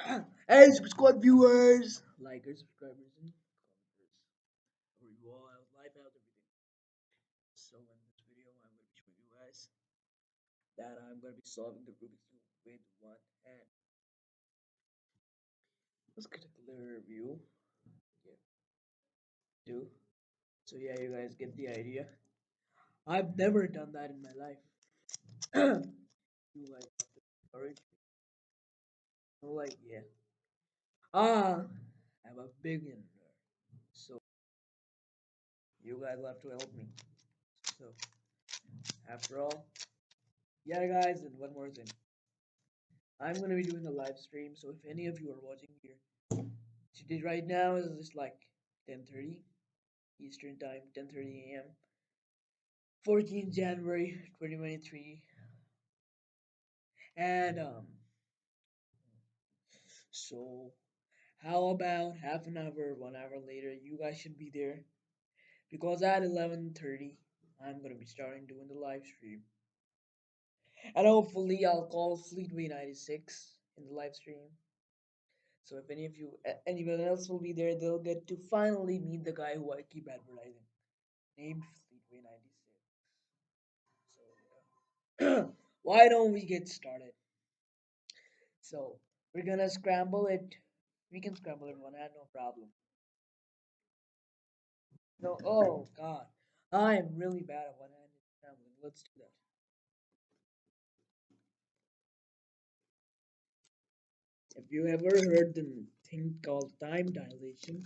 Hey, squad viewers, likers, subscribers, and commenters. How are you all? How's life? How's everything? So, in this video, I'm going to be showing you guys that I'm going to be solving the Rubik's Cube with one hand. Let's get a clearer view. Yeah, do. So, yeah, you guys get the idea. I've never done that in my life. You guys have to encourage me. So, like, yeah. I'm a beginner. So, you guys will have to help me. So, after all, yeah, guys, and one more thing. I'm gonna be doing a live stream, so if any of you are watching here, today right now is just like 10:30 Eastern Time, 10:30 a.m. 14th January 2023, and so how about half an hour, 1 hour later, you guys should be there because at 11:30 I'm gonna be starting doing the live stream, and hopefully I'll call Fleetway 96 in the live stream. So if any of you, anyone else will be there, they'll get to finally meet the guy who I keep advertising, named Fleetway 96. So yeah. Why don't we get started? So we're gonna scramble it. We can scramble it one hand, no problem. No, oh god, I am really bad at one-handed scrambling. Let's do that. Have you ever heard the thing called time dilation?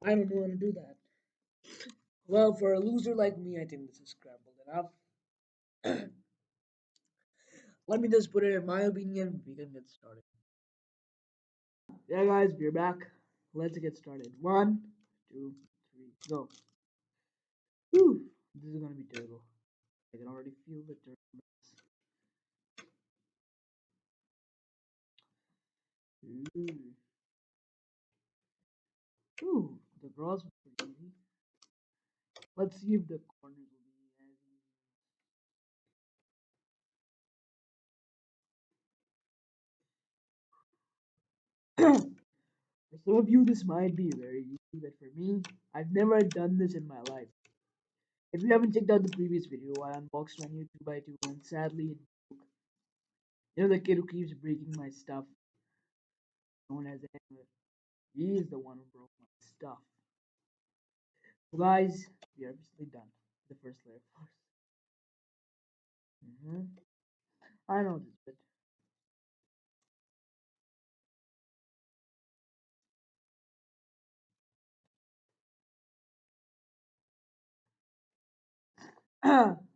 I don't know how to do that. Well, for a loser like me, I think this is scrambled enough. Let me just put it in my opinion. We can get started. Yeah, guys, we're back. Let's get started. One, two, three, go. Whew, this is gonna be terrible. I can already feel the turbulence. Ooh, ooh, the draws were pretty easy. Let's see if the corners will be as easy. For some of you, this might be very easy, but for me, I've never done this in my life. If you haven't checked out the previous video, I unboxed my new 2x2, and sadly, it broke. You know the kid who keeps breaking my stuff, known as Edward. He is the one who broke my stuff. So guys, we are basically done. The first layer first. I know this bit.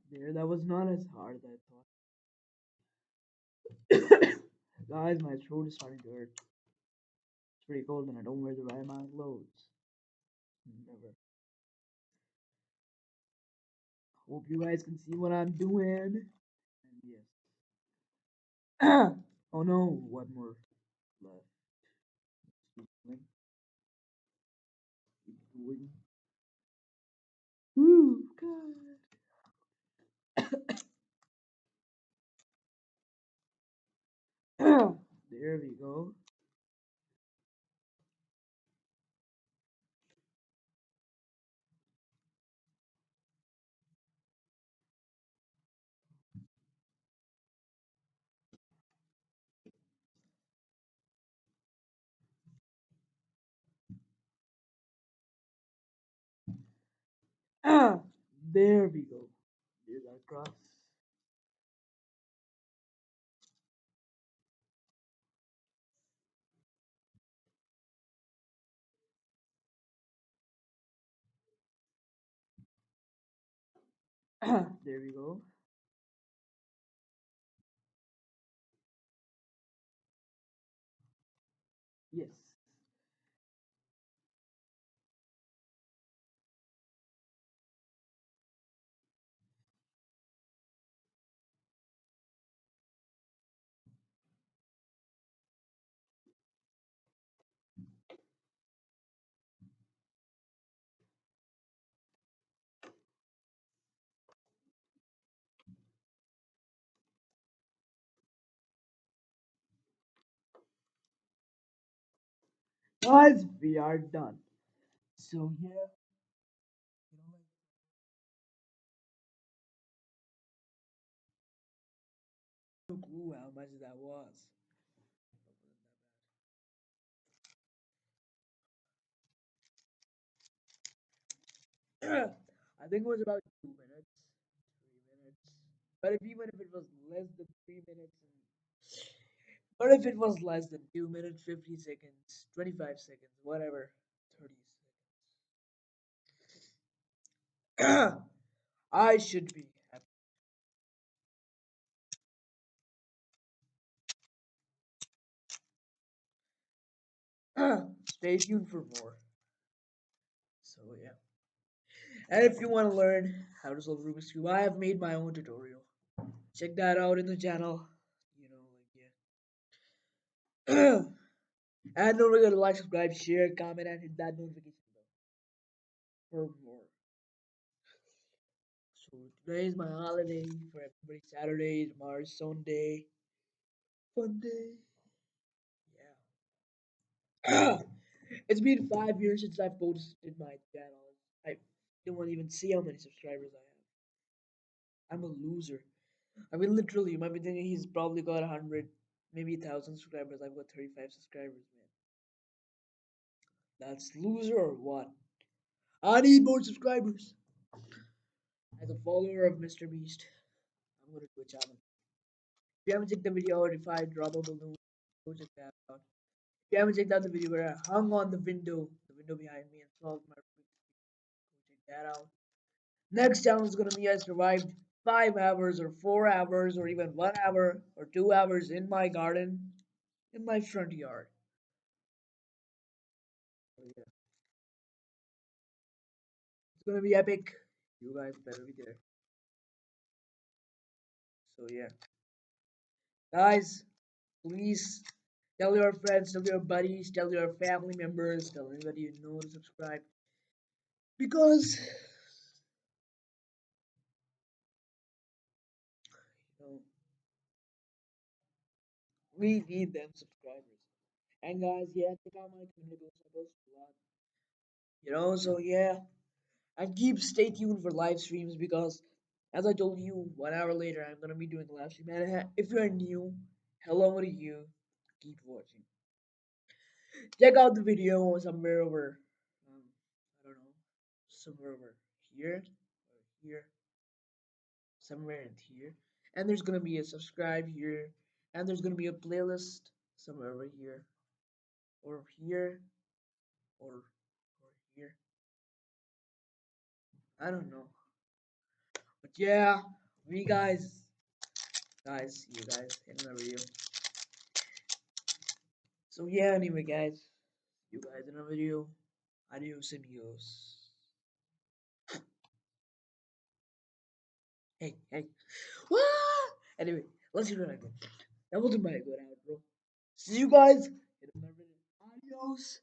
There, that was not as hard as I thought. Guys, my throat is starting to hurt. It's pretty cold and I don't wear the right amount of clothes. Never. Hope you guys can see what I'm doing. And yes. Oh no, one more left. Keep going. Keep going. Ooh, God. There we go. There we go. There's our cross. There we go. Yes. Guys, we are done. So yeah, like no clue how much that was. I think it was about 2 minutes, 3 minutes. But if even if it was less than 3 minutes, what if it was less than 2 minutes, 50 seconds, 25 seconds, whatever, 30 seconds? I should be happy. Stay tuned for more. So yeah, and if you want to learn how to solve Rubik's cube, I have made my own tutorial. Check that out in the channel. You know, yeah. And don't forget to like, subscribe, share, comment, and hit that notification bell for more. So today is my holiday for everybody. Saturday, tomorrow's Sunday. Fun day. Yeah. It's been 5 years since I've posted my channel. I don't even see how many subscribers I have. I'm a loser. I mean, literally, you might be thinking he's probably got 100, maybe 1,000 subscribers. I've got 35 subscribers, man. That's loser or what? I need more subscribers. As a follower of Mr. Beast, I'm gonna do a challenge. If you haven't checked the video out, if I drop a balloon, go check that out. If you haven't checked out the video where I hung on the window behind me, and solved my Rubik's cube, go check that out. Next challenge is gonna be I survived 5 hours or 4 hours or even 1 hour or 2 hours in my garden, in my front yard. So yeah, it's gonna be epic. You guys better be there. So yeah, guys, please tell your friends, tell your buddies, tell your family members, tell anybody you know to subscribe because you know we need them subscribers. And guys, yeah, check out my community posts. I post a lot. So yeah, and keep stay tuned for live streams because, as I told you, 1 hour later I'm gonna be doing a live stream. And if you're new, hello to you. Keep watching. Check out the video somewhere over, um, I don't know, somewhere over here or here, somewhere in here. And there's gonna be a subscribe here, and there's gonna be a playlist somewhere over here, or here, or here. I don't know, but yeah, we guys, see you guys in the video. So yeah, anyway, guys, you guys in the video. Adios, amigos. Hey, hey. What? Anyway, let's do that again. That wasn't my good outro. See you guys in another video. Adios.